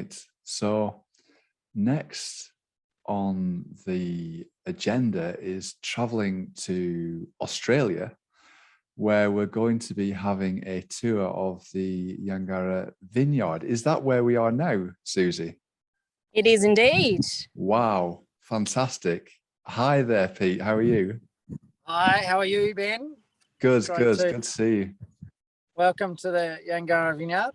Right. So next on the agenda is traveling to Australia, where we're going to be having a tour of the Yangara vineyard. Is that where we are now, Susie? It is indeed. Wow, fantastic. Hi there, Pete. How are you? Hi, how are you, Ben? Good to see you. Welcome to the Yangarra vineyard.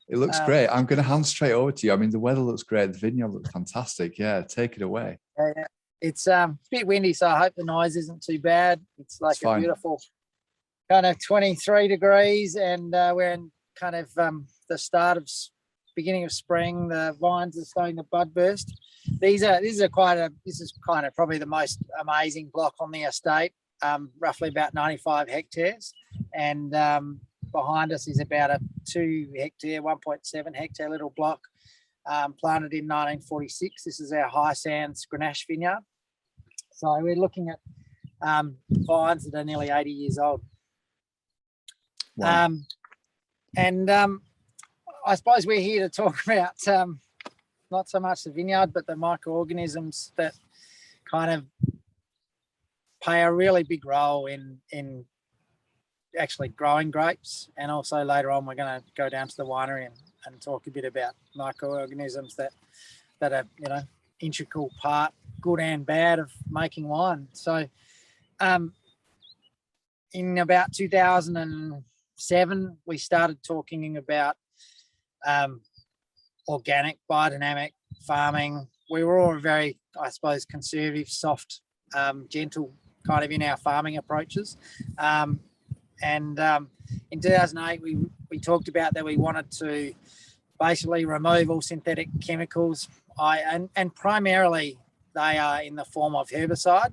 It looks great. I'm going to hand straight over to you. I mean, the weather looks great. The vineyard looks fantastic. Yeah, take it away. It's a bit windy, so I hope the noise isn't too bad. It's like a beautiful kind of 23 degrees, and we're in kind of the beginning of spring. The vines are starting to bud burst. This is kind of probably the most amazing block on the estate. Roughly about 95 hectares, and behind us is about a 2 hectare, 1.7 hectare little block, planted in 1946. This is our High Sands Grenache vineyard. So we're looking at vines that are nearly 80 years old. Wow. I suppose we're here to talk about not so much the vineyard, but the microorganisms that kind of play a really big role in actually growing grapes. And also later on, we're going to go down to the winery and talk a bit about microorganisms that are, integral part, good and bad, of making wine. So in about 2007, we started talking about organic, biodynamic farming. We were all very, I suppose, conservative, soft, gentle kind of in our farming approaches. In 2008, we talked about that we wanted to basically remove all synthetic chemicals, and primarily they are in the form of herbicide.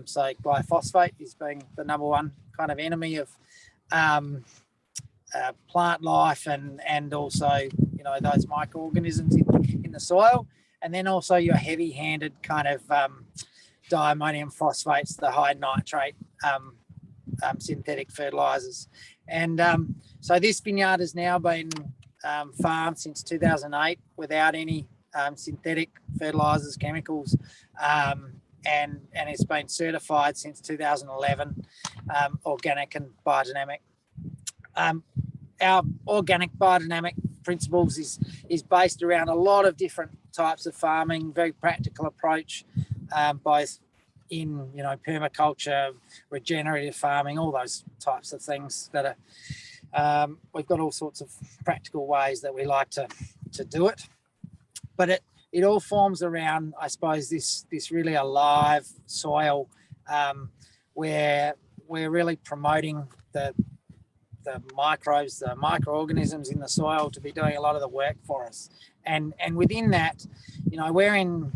So glyphosate is being the number one kind of enemy of plant life, and also those microorganisms in the soil, and then also your heavy-handed kind of diammonium phosphates, the high nitrate synthetic fertilizers. And so this vineyard has now been farmed since 2008 without any synthetic fertilizers, chemicals, and it's been certified since 2011, organic and biodynamic. Our organic biodynamic principles is based around a lot of different types of farming, very practical approach, both in permaculture, regenerative farming, all those types of things that are we've got all sorts of practical ways that we like to do it. But it all forms around, I suppose, this really alive soil, where we're really promoting the microbes, the microorganisms in the soil to be doing a lot of the work for us. And within that, we're in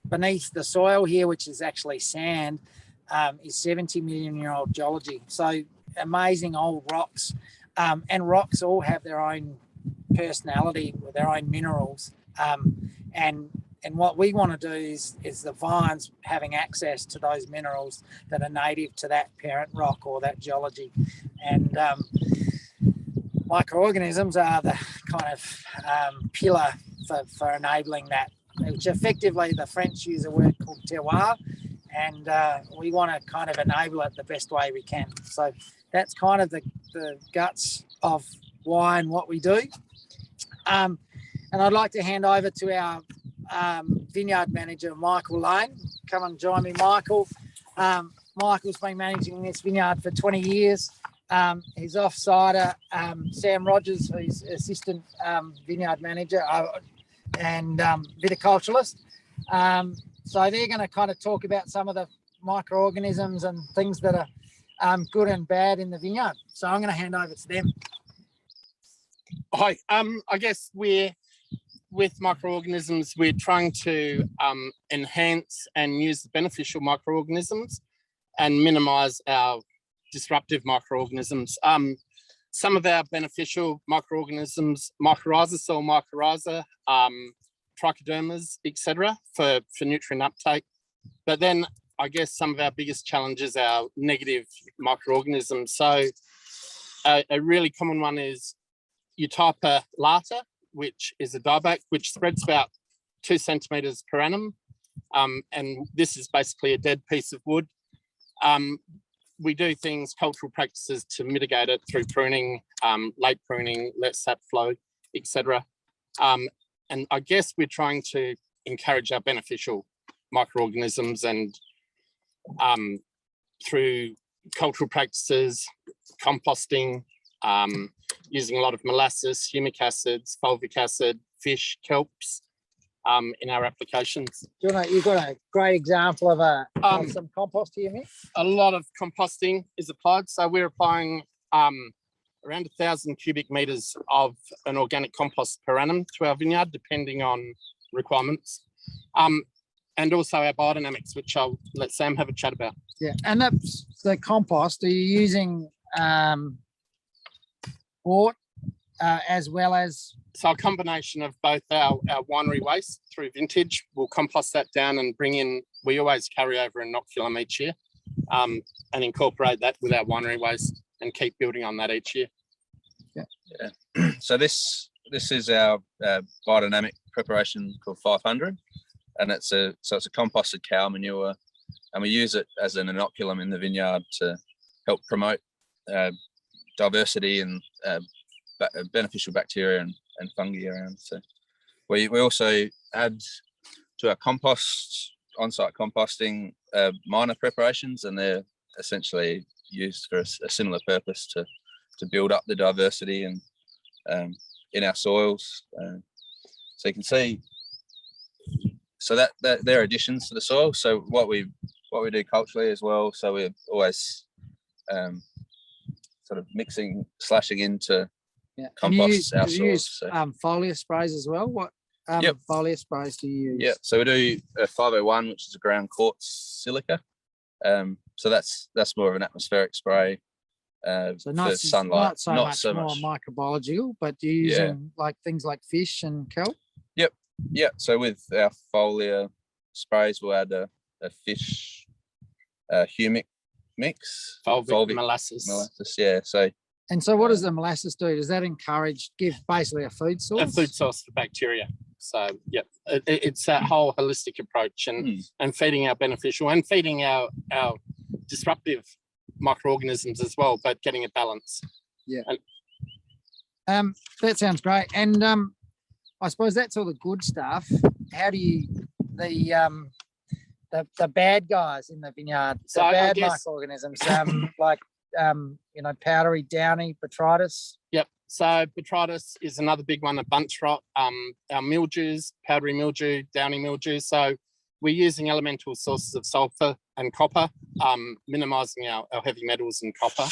beneath the soil here, which is actually sand, is 70 million year old geology. So amazing old rocks, and rocks all have their own personality with their own minerals. And what we want to do is the vines having access to those minerals that are native to that parent rock or that geology. And microorganisms are the kind of pillar for enabling that, which effectively the French use a word called terroir, and we want to kind of enable it the best way we can. So that's kind of the guts of why and what we do. And I'd like to hand over to our Vineyard Manager, Michael Lane. Come and join me, Michael. Michael's been managing this vineyard for 20 years. He's off-sider, Sam Rogers, who's Assistant Vineyard Manager and viticulturalist. So they're going to kind of talk about some of the microorganisms and things that are good and bad in the vineyard. So I'm going to hand over to them. Hi, I guess with microorganisms, we're trying to enhance and use the beneficial microorganisms and minimise our disruptive microorganisms. Some of our beneficial microorganisms, mycorrhiza, soil mycorrhiza, trichodermas, etc., for nutrient uptake. But then I guess some of our biggest challenges are negative microorganisms. So a really common one is Eutypa lata, which is a dieback, which spreads about 2 centimetres per annum. And this is basically a dead piece of wood. We do things, cultural practices to mitigate it through pruning, late pruning, let sap flow, etc. And I guess we're trying to encourage our beneficial microorganisms, and through cultural practices, composting, using a lot of molasses, humic acids, fulvic acid, fish, kelps in our applications. You've got a great example of some compost here, Mick? A lot of composting is applied. So we're applying around 1,000 cubic metres of an organic compost per annum to our vineyard, depending on requirements. And also our biodynamics, which I'll let Sam have a chat about. Yeah, and that's the compost. Are you using wort as well as? So a combination of both our winery waste through vintage. We'll compost that down and bring in, we always carry over an inoculum each year, and incorporate that with our winery waste and keep building on that each year. Yeah. So this is our biodynamic preparation called 500, and it's a composted cow manure, and we use it as an inoculum in the vineyard to help promote diversity and beneficial bacteria and fungi around. So we also add to our compost, on-site composting, minor preparations, and they're essentially used for a similar purpose to build up the diversity and in our soils. So you can see, so that they're additions to the soil. So what we do culturally as well. So we're always sort of mixing, slashing into composts our soils. Do you use foliar sprays as well? What foliar sprays do you use? Yeah, so we do a 501, which is a ground quartz silica. So that's more of an atmospheric spray so not, for sunlight. Not so much more microbiological, but you're using like things like fish and kelp? Yeah, so with our foliar sprays, we'll add a fish humic mix. Fulvic molasses. Yeah. So what does the molasses do? Does that give basically a food source? A food source for bacteria. So yeah, it's that whole holistic approach and feeding our beneficial and feeding our disruptive microorganisms as well, but getting a balance. Yeah. That sounds great. And I suppose that's all the good stuff. How do you the bad guys in the vineyard, the bad microorganisms, like powdery, downy, botrytis? Yep. So botrytis is another big one, a bunch rot, our mildews, powdery mildew, downy mildew. So we're using elemental sources of sulfur and copper, minimizing our heavy metals and copper.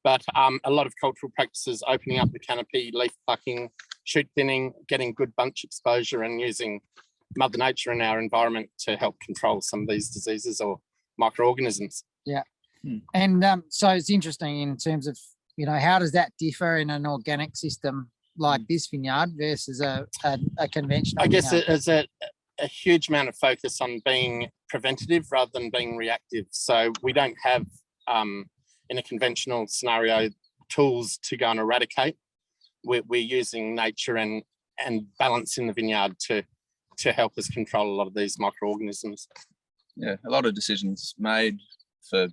But a lot of cultural practices, opening up the canopy, leaf plucking, shoot thinning, getting good bunch exposure, and using Mother Nature in our environment to help control some of these diseases or microorganisms. Yeah. And so it's interesting in terms of, how does that differ in an organic system like this vineyard versus a conventional I guess vineyard? there's a huge amount of focus on being preventative rather than being reactive. So we don't have, in a conventional scenario, tools to go and eradicate. We're using nature and balance in the vineyard to help us control a lot of these microorganisms. Yeah, a lot of decisions made for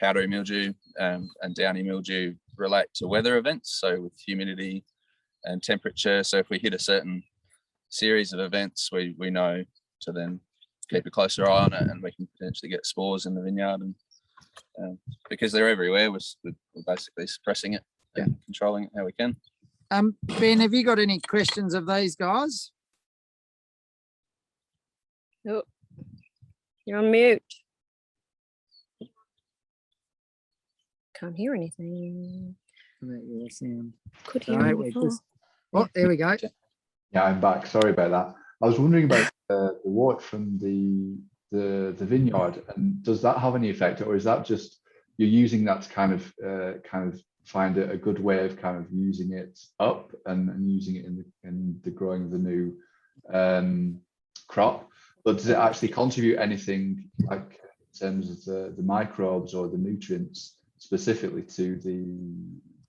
powdery mildew and downy mildew relate to weather events, so with humidity and temperature. So if we hit a certain series of events, we know to then keep a closer eye on it, and we can potentially get spores in the vineyard. And because they're everywhere, we're basically suppressing it and controlling it how we can. Ben, have you got any questions of these guys? Oh, you're on mute. Can't hear anything. Could hear me before. Oh, there we go. Yeah, I'm back. Sorry about that. I was wondering about the wort from the vineyard, and does that have any effect, or is that just you're using that to kind of find a good way of kind of using it up and using it in the growing of the new crop? But does it actually contribute anything, like in terms of the microbes or the nutrients specifically to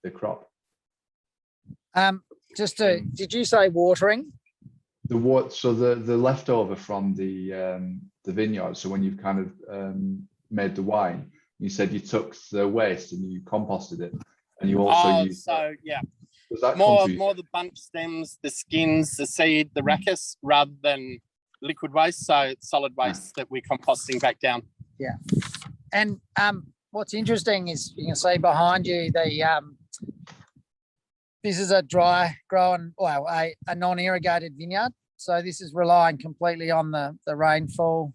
the crop? just to, did you say watering? So the leftover from the vineyard. So when you've kind of made the wine, you said you took the waste and you composted it, and you also used. So yeah, does that more the bunch stems, the skins, the seed, the rachis, rather than liquid waste. So it's solid waste that we're composting back down. Yeah, and what's interesting is you can see behind you the this is a dry growing, well, a non-irrigated vineyard. So this is relying completely on the rainfall.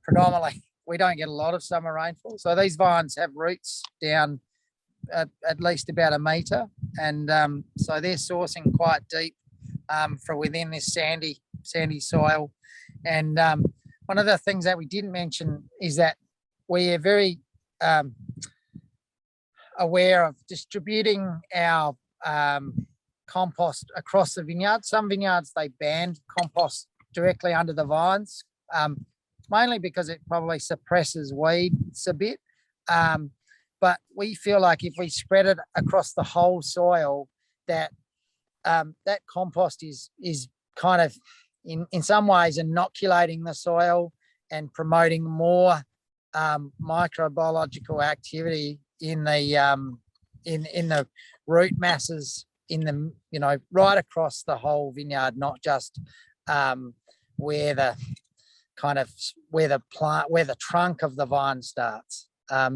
Predominantly, we don't get a lot of summer rainfall. So these vines have roots down at least about 1 metre. And so they're sourcing quite deep from within this sandy soil. And one of the things that we didn't mention is that we are very aware of distributing our compost across the vineyard. Some vineyards, they ban compost directly under the vines, mainly because it probably suppresses weeds a bit. But we feel like if we spread it across the whole soil, that that compost is kind of in some ways inoculating the soil and promoting more microbiological activity in the root masses in the, you know, right across the whole vineyard, not just where the trunk of the vine starts,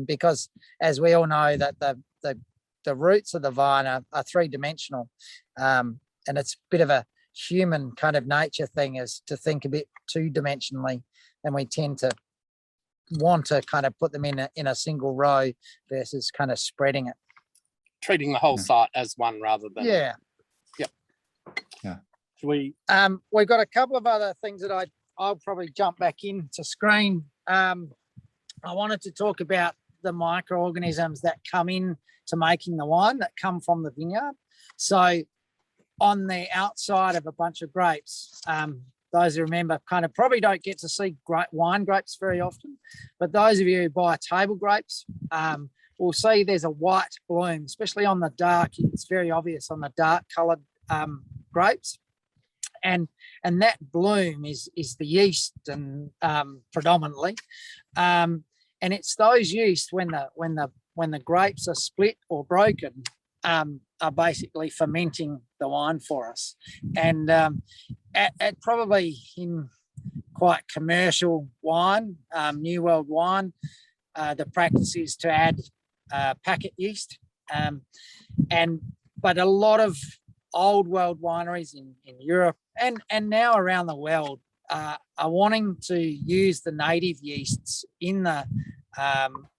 because as we all know that the roots of the vine are three-dimensional, and it's a bit of a human kind of nature thing is to think a bit two-dimensionally, and we tend to want to kind of put them in a single row versus kind of spreading it, treating the whole site as one rather than we've got a couple of other things that I'll probably jump back into screen. I wanted to talk about the microorganisms that come in to making the wine that come from the vineyard. So on the outside of a bunch of grapes, those who remember kind of probably don't get to see wine grapes very often, but those of you who buy table grapes will see there's a white bloom, especially on the dark. It's very obvious on the dark coloured grapes, and that bloom is the yeast, and predominantly, and it's those yeast when the grapes are split or broken are basically fermenting the wine for us. And at probably in quite commercial wine, New World wine, the practice is to add packet yeast, but a lot of old world wineries in Europe and now around the world are wanting to use the native yeasts in the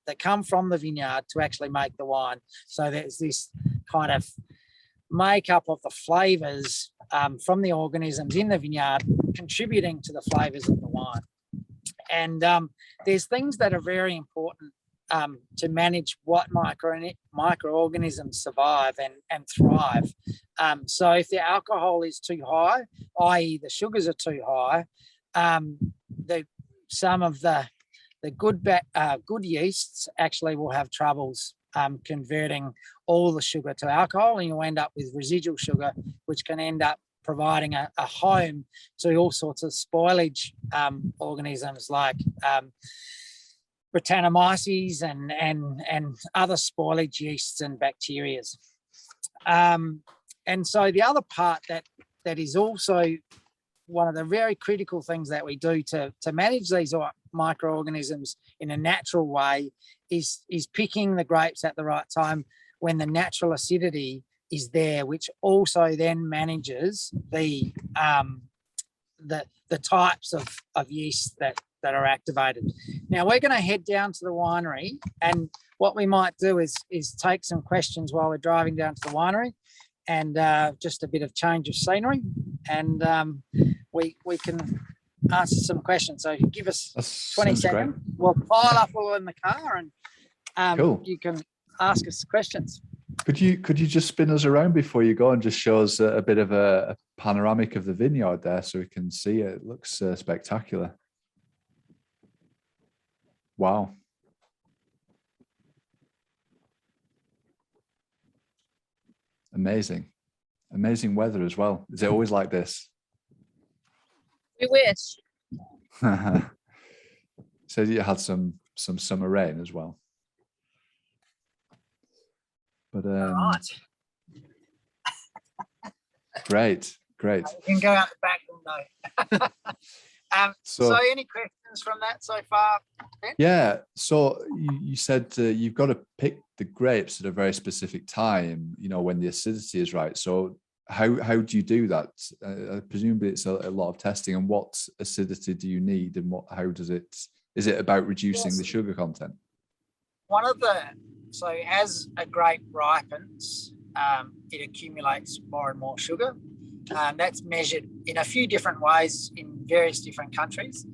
that come from the vineyard to actually make the wine. So there's this kind of makeup of the flavors from the organisms in the vineyard contributing to the flavors of the wine. And there's things that are very important to manage what microorganisms survive and thrive. So if the alcohol is too high, i.e. the sugars are too high, some of the good yeasts actually will have troubles converting all the sugar to alcohol, and you'll end up with residual sugar, which can end up providing a home to all sorts of spoilage organisms like Brettanomyces and other spoilage yeasts and bacteria. And so the other part that is also one of the very critical things that we do to manage these microorganisms in a natural way is picking the grapes at the right time when the natural acidity is there, which also then manages the types of yeast that are activated. Now we're going to head down to the winery, and what we might do is take some questions while we're driving down to the winery, and just a bit of change of scenery, and we can answer some questions. So give us 20 seconds. Great. We'll pile up all in the car, and cool. You can ask us questions. Could you just spin us around before you go and just show us a bit of a panoramic of the vineyard there so we can see it? It looks spectacular. Wow. Amazing. Amazing weather as well. Is it always like this? We wish. So you had some summer rain as well. But All right. great. You can go out the back window. So any questions from that so far, Ben? Yeah. So you said you've got to pick the grapes at a very specific time, when the acidity is right. So how do you do that? Presumably it's a lot of testing. And what acidity do you need, and is it about reducing the sugar content? So as a grape ripens, it accumulates more and more sugar. That's measured in a few different ways in various different countries.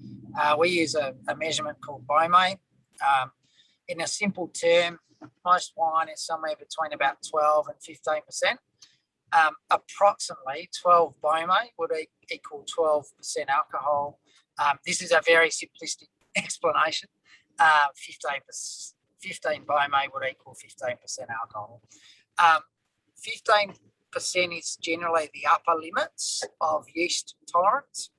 We use a measurement called BOME. In a simple term, most wine is somewhere between about 12 and 15%. Approximately 12 BOME would equal 12% alcohol. This is a very simplistic explanation. 15 BOME would equal 15% alcohol. 15% is generally the upper limits of yeast tolerance.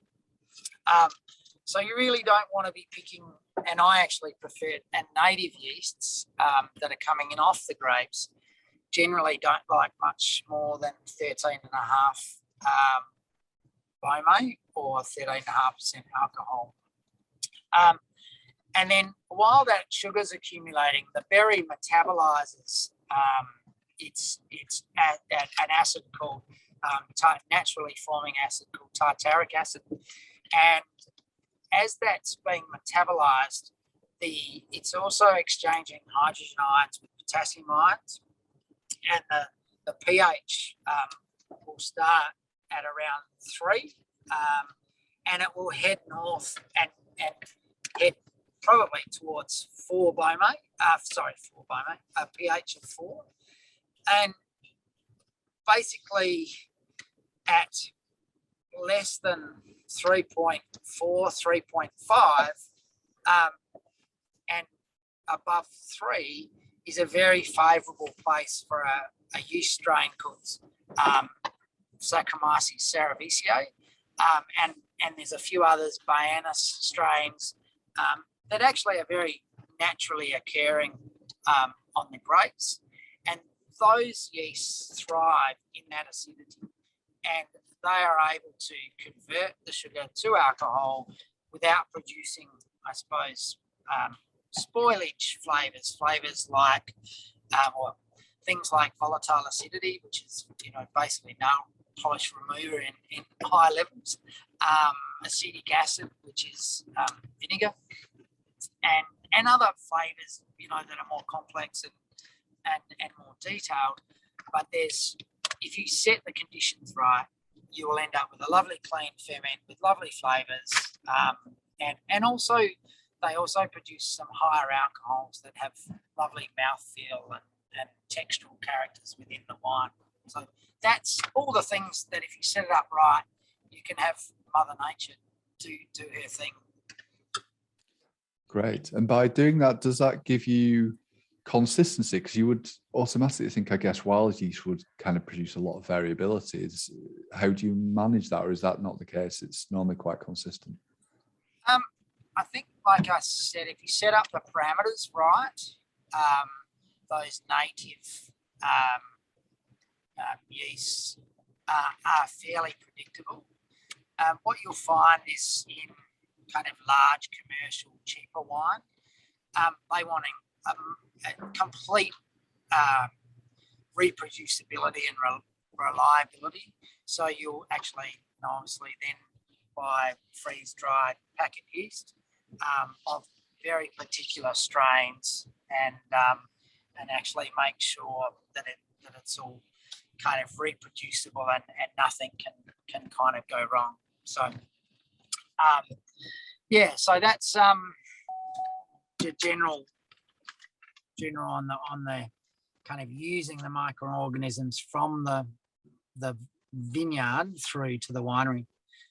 So you really don't want to be picking, and I actually prefer, and native yeasts that are coming in off the grapes generally don't like much more than 13.5 BOME or 13.5% alcohol. And then while that sugar's accumulating, the berry metabolizes it's an acid called naturally forming acid called tartaric acid. And as that's being metabolized, it's also exchanging hydrogen ions with potassium ions. And the pH will start at around 3, and it will head north and head probably towards 4 BOME, a pH of 4. And basically at less than 3.4, 3.5, and above 3 is a very favourable place for a yeast strain called Saccharomyces cerevisiae, and there's a few others, Bacterial strains, that actually are very naturally occurring on the grapes, and those yeasts thrive in that acidity, and they are able to convert the sugar to alcohol without producing, I suppose, spoilage flavors like, or things like volatile acidity, which is, basically nail polish remover in high levels, acetic acid, which is vinegar, and other flavors, that are more complex and more detailed. But if you set the conditions right, you will end up with a lovely clean ferment with lovely flavors, and also they also produce some higher alcohols that have lovely mouthfeel and textural characters within the wine. So that's all the things that if you set it up right, you can have Mother Nature do her thing. Great. And by doing that, does that give you consistency? Because you would automatically think, I guess, wild yeast would kind of produce a lot of variability. How do you manage that, or is that not the case? It's normally quite consistent. I think, like I said, if you set up the parameters right, those native yeasts are fairly predictable. What you'll find is in kind of large commercial cheaper wine, they want a complete reproducibility and reliability. So you'll actually obviously then buy freeze-dried packet yeast of very particular strains, and actually make sure that it's all kind of reproducible and nothing can kind of go wrong. So so that's the general on the kind of using the microorganisms from the vineyard through to the winery.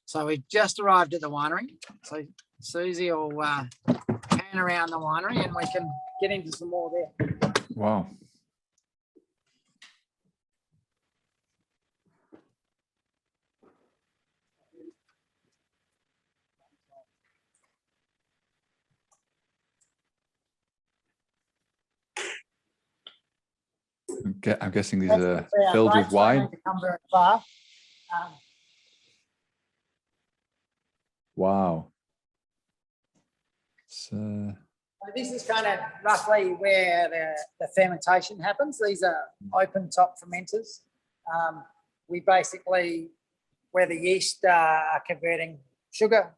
So we've just arrived at the winery. So Susie will pan around the winery and we can get into some more there. Wow. I'm guessing these That's are the fair. filled with Grapes don't wine. need to come very far. Wow. So So this is kind of roughly where the fermentation happens. These are open top fermenters. We basically, where the yeast are converting sugar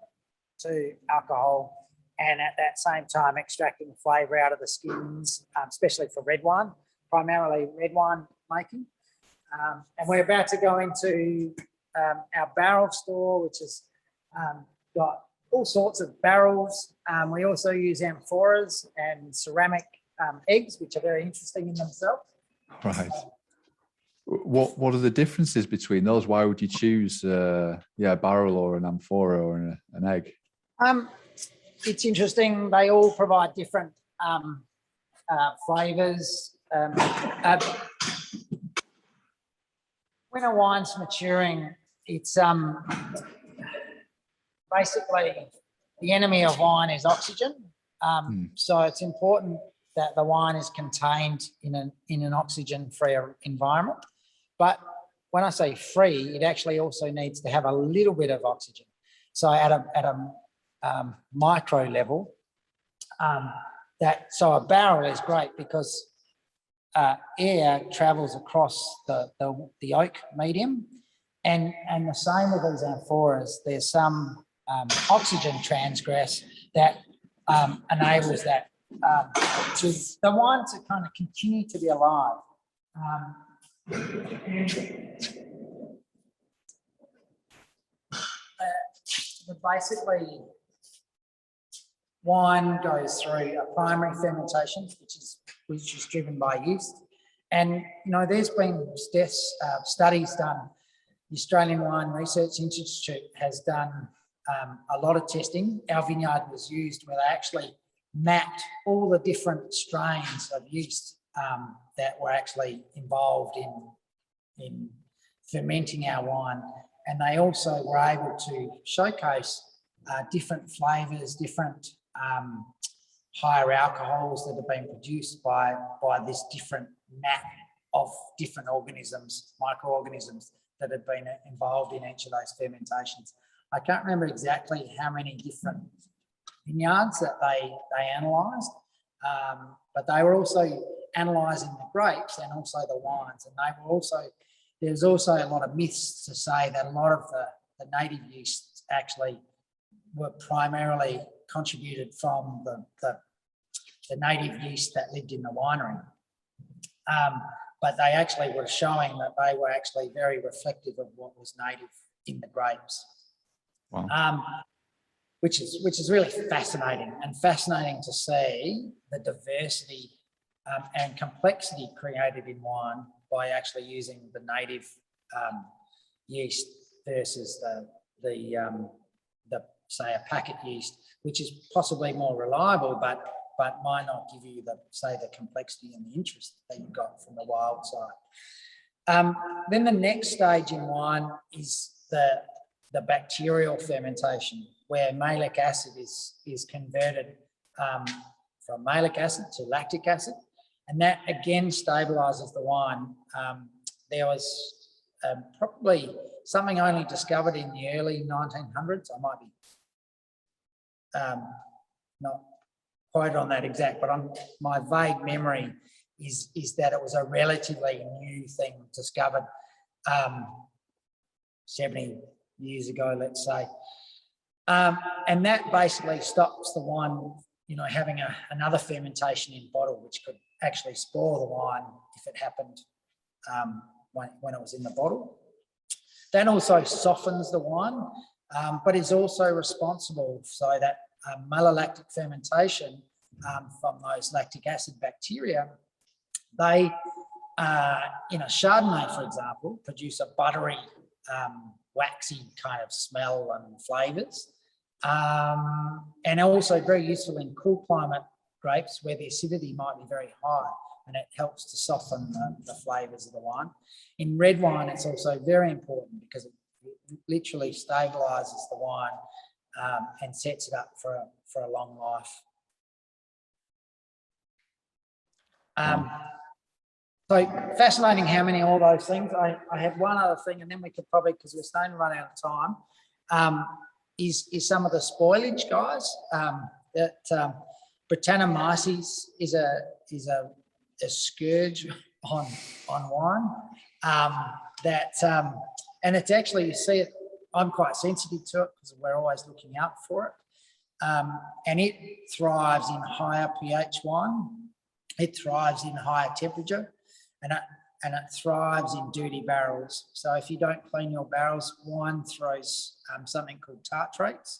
to alcohol, and at that same time extracting flavour out of the skins, especially for red wine, primarily red wine making. And we're about to go into our barrel store, which has got all sorts of barrels. We also use amphoras and ceramic eggs, which are very interesting in themselves. right. What are the differences between those? Why would you choose a barrel or an amphora or an egg? It's interesting. They all provide different flavours. When a wine's maturing, it's basically the enemy of wine is oxygen. So it's important that the wine is contained in an oxygen-free environment. But when I say free, it actually also needs to have a little bit of oxygen. So at a micro level, so a barrel is great because air travels across the oak medium, and the same with these amphoras. There's some oxygen transgress that enables that to the wine to kind of continue to be alive. Basically, wine goes through a primary fermentation, which is driven by yeast, and there's been studies done. The Australian Wine Research Institute has done a lot of testing. Our vineyard was used where they actually mapped all the different strains of yeast that were actually involved in fermenting our wine. And they also were able to showcase different flavours, different higher alcohols that have been produced by this different map of different organisms, microorganisms that have been involved in each of those fermentations. I can't remember exactly how many different vineyards that they analysed, but they were also analysing the grapes and also the wines. And they were also, there's also a lot of myths to say that a lot of the native yeasts actually were primarily contributed from the native yeast that lived in the winery. But they actually were showing that they were actually very reflective of what was native in the grapes. Wow. Which is really fascinating, and fascinating to see the diversity and complexity created in wine by actually using the native yeast versus the say a packet yeast, which is possibly more reliable, but might not give you the complexity and the interest that you got from the wild side. Then the next stage in wine is the bacterial fermentation, where malic acid is converted from malic acid to lactic acid, and that again stabilizes the wine. There was probably something only discovered in the early 1900s. I might be not quite on that exact, but my vague memory is that it was a relatively new thing discovered 70 years ago, let's say. And that basically stops the wine, having another fermentation in bottle, which could actually spoil the wine if it happened when it was in the bottle. That also softens the wine, but is also responsible so that malolactic fermentation from those lactic acid bacteria, they, in a Chardonnay, for example, produce a buttery, waxy kind of smell and flavours. And also very useful in cool climate grapes where the acidity might be very high, and it helps to soften the flavours of the wine. In red wine, it's also very important because it literally stabilises the wine and sets it up for a long life. So fascinating how many all those things. I had one other thing, and then we could probably, because we're starting to run out of time, is some of the spoilage, guys. That Brettanomyces is a scourge on wine. And it's actually, you see it, I'm quite sensitive to it because we're always looking out for it. And it thrives in higher pH wine. It thrives in higher temperature, and it thrives in dirty barrels. So if you don't clean your barrels, wine throws something called tartrates,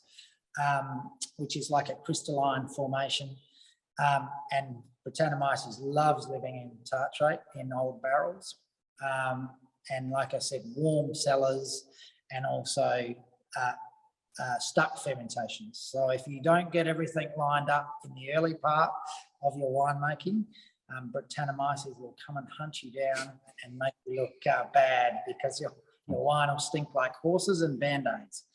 which is like a crystalline formation. And Brettanomyces loves living in tartrate in old barrels. And like I said, warm cellars, and also stuck fermentations. So if you don't get everything lined up in the early part of your winemaking, Brettanomyces will come and hunt you down and make you look bad, because your wine will stink like horses and Band-Aids.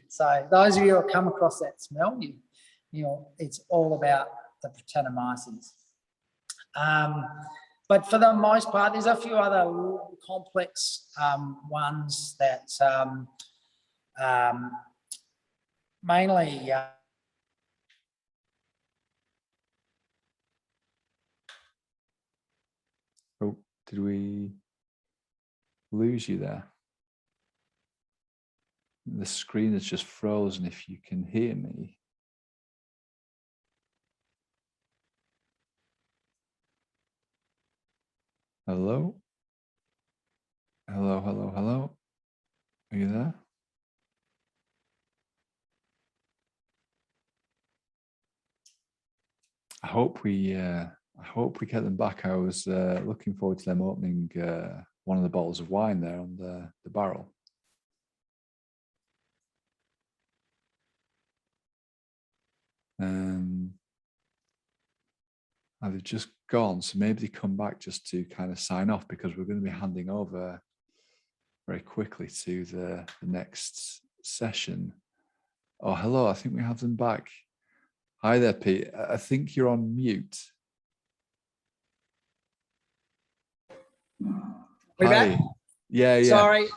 So those of you who have come across that smell, you know, it's all about the Brettanomyces. But for the most part, there's a few other complex ones that mainly Oh, did we lose you there? The screen is just frozen. If you can hear me. Hello? Hello, hello, hello. Are you there? I hope we get them back. I was looking forward to them opening one of the bottles of wine there on the barrel. They've just gone, so maybe they come back just to kind of sign off, because we're going to be handing over very quickly to the next session. Oh, hello, I think we have them back. Hi there, Pete. I think you're on mute. We Hi. back? Yeah. Sorry.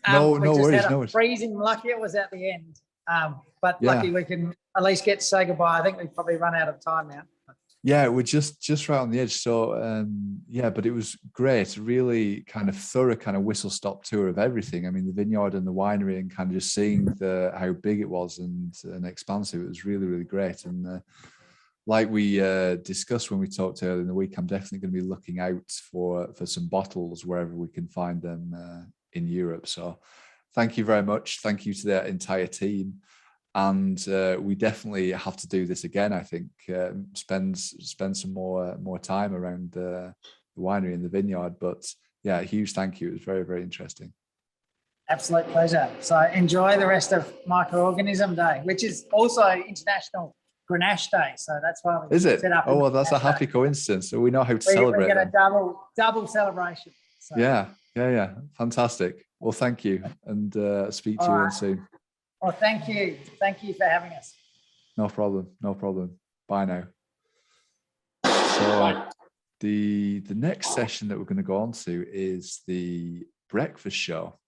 No we just worries, had no a worries. freezing. Lucky it was at the end. But Yeah. lucky we can at least get to say goodbye. I think we've probably run out of time now. Yeah, we're just right on the edge. So yeah, but it was great. Really kind of thorough kind of whistle-stop tour of everything. I mean, the vineyard and the winery, and kind of just seeing how big it was and expansive. It was really, really great. And like we discussed when we talked earlier in the week, I'm definitely going to be looking out for some bottles wherever we can find them in Europe. So thank you very much. Thank you to the entire team. And we definitely have to do this again. I think spend some more time around the winery and the vineyard. But yeah, a huge thank you. It was very, very interesting. Absolute pleasure. So enjoy the rest of Microorganism Day, which is also International Grenache Day. So that's why we set up. Oh, well, that's a happy coincidence. So we know how to celebrate. We get a double celebration. So. Yeah. Fantastic. Well, thank you, and speak to you again soon. Well, thank you. Thank you for having us. No problem. Bye now. So the next session that we're going to go on to is the breakfast show.